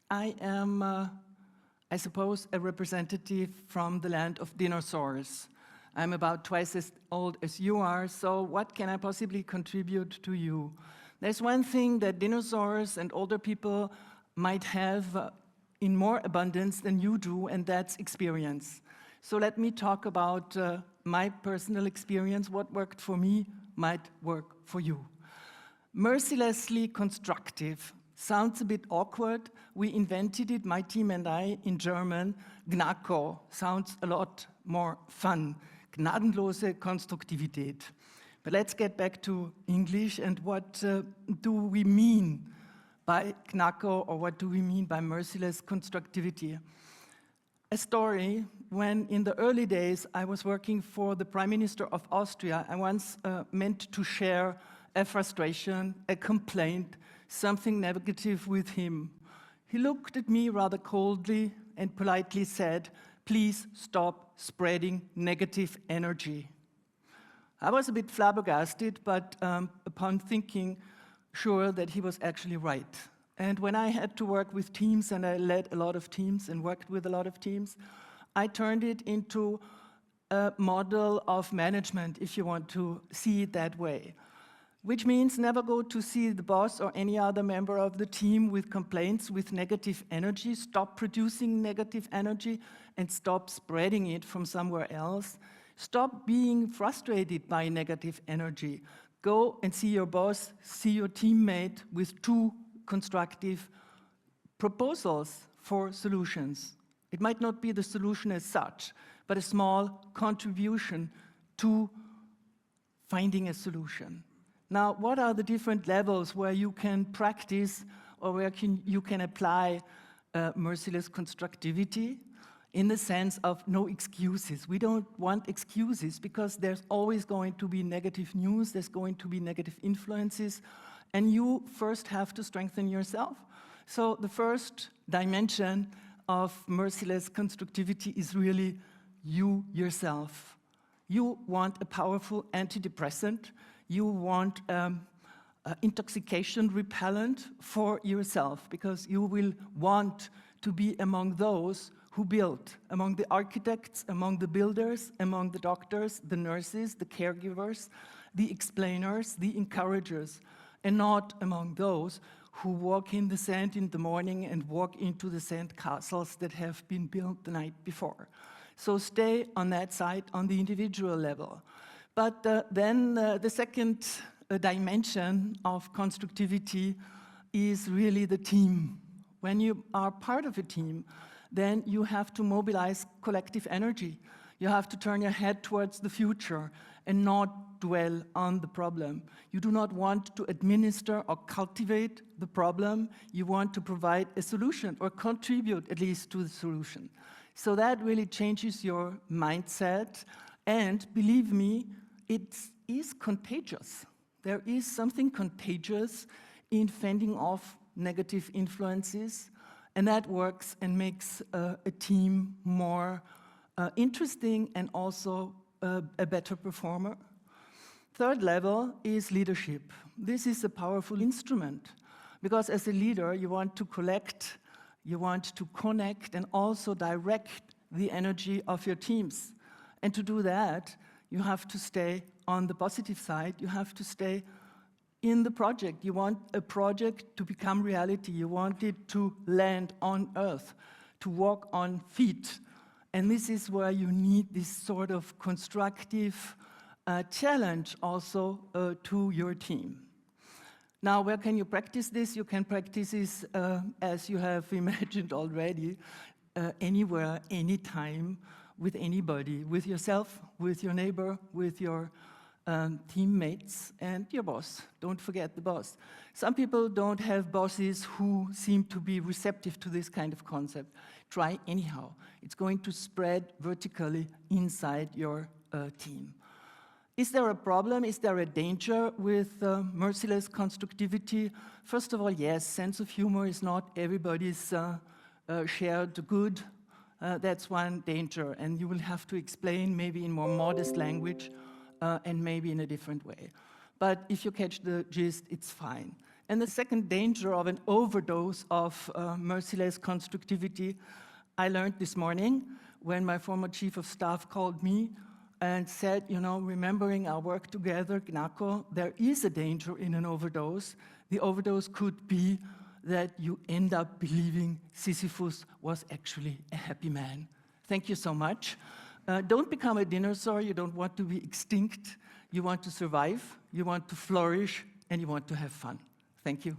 I am, I suppose, a representative from the land of dinosaurs. I'm about twice as old as you are, so what can I possibly contribute to you? There's one thing that dinosaurs and older people might have in more abundance than you do, and that's experience. So let me talk about my personal experience. What worked for me might work for you. Mercilessly constructive. Sounds a bit awkward. We invented it, my team and I, in German. Gnako sounds a lot more fun. Gnadenlose Konstruktivität. But let's get back to English, and what do we mean by Gnako, or what do we mean by merciless constructivity? A story, when in the early days I was working for the Prime Minister of Austria, I once meant to share a frustration, a complaint, something negative with him. He looked at me rather coldly and politely said, "Please stop spreading negative energy." I was a bit flabbergasted, but upon thinking, sure that he was actually right. And when I had to work with teams, and I led a lot of teams and worked with a lot of teams, I turned it into a model of management, if you want to see it that way. Which means never go to see the boss or any other member of the team with complaints, with negative energy. Stop producing negative energy and stop spreading it from somewhere else. Stop being frustrated by negative energy. Go and see your boss, see your teammate with 2 constructive proposals for solutions. It might not be the solution as such, but a small contribution to finding a solution. Now, what are the different levels where you can practice or where you can apply merciless constructivity? In the sense of no excuses. We don't want excuses because there's always going to be negative news, there's going to be negative influences, and you first have to strengthen yourself. So the first dimension of merciless constructivity is really you yourself. You want a powerful antidepressant, you want intoxication repellent for yourself, because you will want to be among those who build, among the architects, among the builders, among the doctors, the nurses, the caregivers, the explainers, the encouragers, and not among those who walk in the sand in the morning and walk into the sand castles that have been built the night before. So stay on that side, on the individual level. But then the second dimension of constructivity is really the team. When you are part of a team, then you have to mobilize collective energy. You have to turn your head towards the future and not dwell on the problem. You do not want to administer or cultivate the problem. You want to provide a solution or contribute at least to the solution. So that really changes your mindset. And believe me, it is contagious. There is something contagious in fending off negative influences. And that works and makes a team more interesting and also a better performer. Third level is leadership. This is a powerful instrument because as a leader, you want to collect, you want to connect and also direct the energy of your teams. And to do that, you have to stay on the positive side. You have to stay in the project. You want a project to become reality. You want it to land on earth, to walk on feet. And this is where you need this sort of constructive challenge also to your team. Now, where can you practice this? You can practice this, as you have imagined already, anywhere, anytime, with anybody, with yourself, with your neighbor, with your teammates, and your boss. Don't forget the boss. Some people don't have bosses who seem to be receptive to this kind of concept. Try anyhow. It's going to spread vertically inside your team. Is there a problem? Is there a danger with merciless constructivity? First of all, yes, sense of humor is not everybody's shared good. That's one danger, and you will have to explain maybe in more modest language and maybe in a different way. But if you catch the gist, it's fine. And the second danger of an overdose of merciless constructivity, I learned this morning when my former chief of staff called me and said, you know, remembering our work together, Gnako, there is a danger in an overdose. The overdose could be that you end up believing Sisyphus was actually a happy man. Thank you so much. Don't become a dinosaur. You don't want to be extinct. You want to survive, you want to flourish, and you want to have fun. Thank you.